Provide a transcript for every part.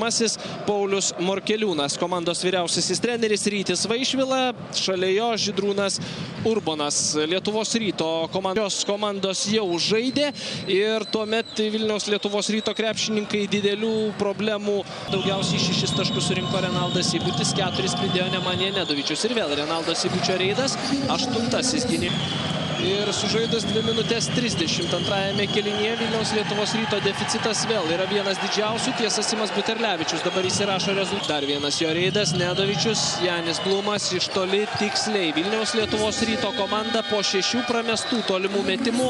pirmasis Paulius Morkeliūnas, komandos vyriausiasis treneris Rytis Vaišvila, šalia jo Žydrūnas Urbonas. Lietuvos Ryto komandos jau žaidė ir tuomet Vilniaus Lietuvos Ryto krepšininkai didelių problemų. Daugiausiai 6 taškus surinko Renaldas Seibutis, 4 pridėjo Nemanja Nedovičius ir vėl Renaldo Seibučio reidas, 8. gynėjas. Ir sužaidus 2 minutės 32 kėlinyje Vilniaus Lietuvos Ryto deficitas vėl yra vienas didžiausių. Tiesa, Simas Buterlevičius dabar įsirašo rezultatą. Dar vienas jo reidas, Nedovičius, Janis Blumas iš toli tiksliai. Vilniaus Lietuvos Ryto komanda po 6 pramestų tolimų metimų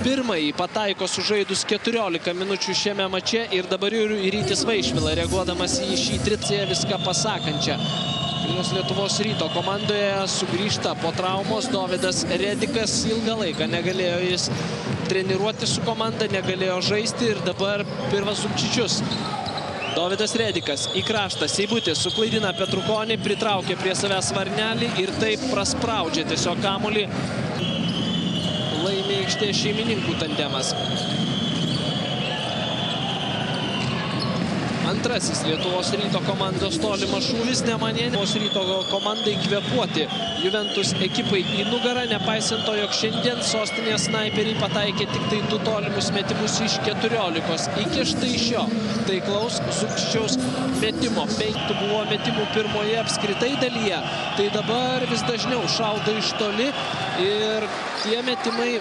pirmąjį pataiko sužaidus 14 minučių šiame mače ir dabar ir Rytis Vaišvila, reaguodamas į šį triciją viską pasakančią. Vilniaus Lietuvos Ryto komandoje sugrįžta po traumos Dovydas Redikas. Ilgą laiką negalėjo jis treniruoti su komanda, negalėjo žaisti ir dabar Pirvas Zubčičius. Dovydas Redikas į kraštą, Seibutis suklaidina Petrukonį, pritraukia prie savęs Varnelį ir taip praspraudžia tiesiog kamuolį. Laimė aikštės šeimininkų tandemas. Antrasis Lietuvos Ryto komandos tolimas šūvis, Nemanja Lietuvos Ryto komandai kvėpuoti Juventus ekipai į nugarą, nepaisant to, jog šiandien sostinės snaiperiai pataikė tik tai 2 tolimus metimus iš 14. Iki štai šio taiklaus Zubčičiaus metimo. 5 buvo metimų pirmoje apskritai dalyje, tai dabar vis dažniau šaudo iš toli ir tie metimai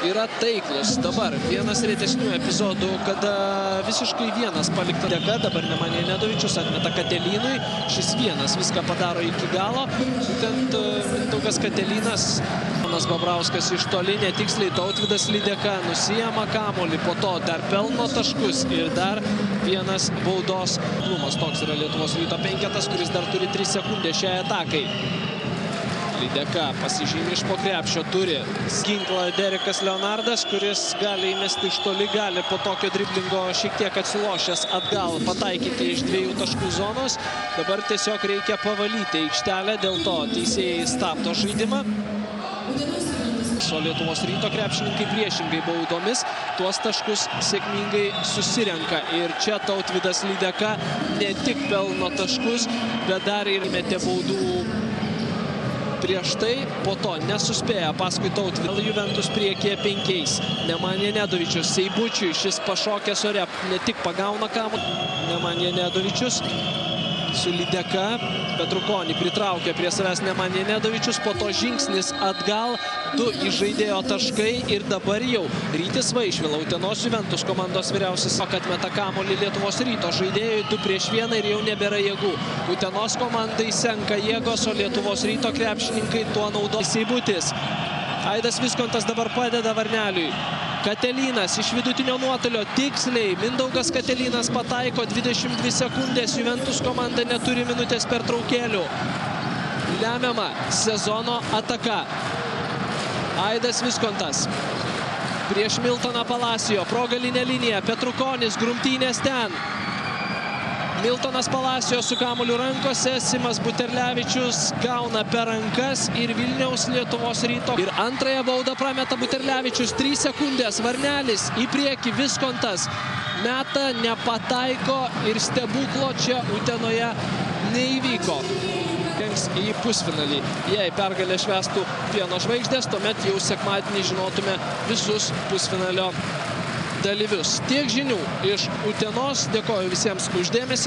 yra taiklus. Dabar vienas retesnių epizodų, kada visiškai vienas palikta dėka. Dabar Nemanja Nedovičius atmeta Katelynui. Šis vienas viską padaro iki galo. Būtent Mindaugas Katelynas. Jonas Babrauskas iš toli netiksliai. Tautvydas Lydeka nusijama kamuolį. Po to dar pelno taškus ir dar vienas baudos. Blumas, toks yra Lietuvos Ryto penketas, kuris dar turi 3 sekundės šiai atakai. Lydeka pasižymi iš po krepšio, turi ginklą Derekas Leonardas, kuris gali įmesti iš toli, gali po tokio driblingo šiek tiek atsilošęs atgal pataikyti iš 2 taškų zonos. Dabar tiesiog reikia pavalyti aikštelę, dėl to teisėjai stabdo žaidimą. O Lietuvos Ryto krepšininkai priešingai baudomis tuos taškus sėkmingai susirenka. Ir čia Tautvydas Lydeka ne tik pelno taškus, bet dar ir metė baudų prieš tai, po to nesuspėja paskui Tautvydą. Juventus priekyje 5. Nemanja Nedovičius Seibučiui, šis pašokęs ore ne tik pagauna kamuolį. Nemanja Nedovičius su Lydeka, Petrukonį pritraukia prie savęs Nemanja Nedovičius, po to žingsnis atgal, 2 įžaidėjo taškai ir dabar jau Rytis Vaišvila, Utenos Juventus komandos vyriausias, kad meta kamuolį Lietuvos Ryto žaidėjui 2-1 ir jau nebėra jėgų. Utenos komandai senka jėgos, o Lietuvos Ryto krepšininkai tuo naudoja. Seibutis. Aidas Viskontas dabar padeda Varneliui. Katelynas iš vidutinio nuotolio tiksliai. Mindaugas Katelynas pataiko 22 sekundės. Juventus komanda neturi minutės pertraukėlių. Lemiama sezono ataka. Aidas Viskontas prieš Miltoną Palacijo. Pro galinę liniją. Petrukonis, grumtynės ten. Miltonas Palacijo su kamuoliu rankose, Simas Buterlevičius gauna per rankas ir Vilniaus Lietuvos Ryto. Ir antrąją baudą prameta Buterlevičius, 3 sekundės, Varnelis į priekį, Viskontas meta, nepataiko ir stebuklo čia Utenoje neįvyko. Į pusfinalį. Jei pergalę švęstų Pieno žvaigždės, tuomet jau sekmadienį žinotume visus pusfinalio dalyvius. Tiek žinių iš Utenos. Dėkoju visiems už dėmesį.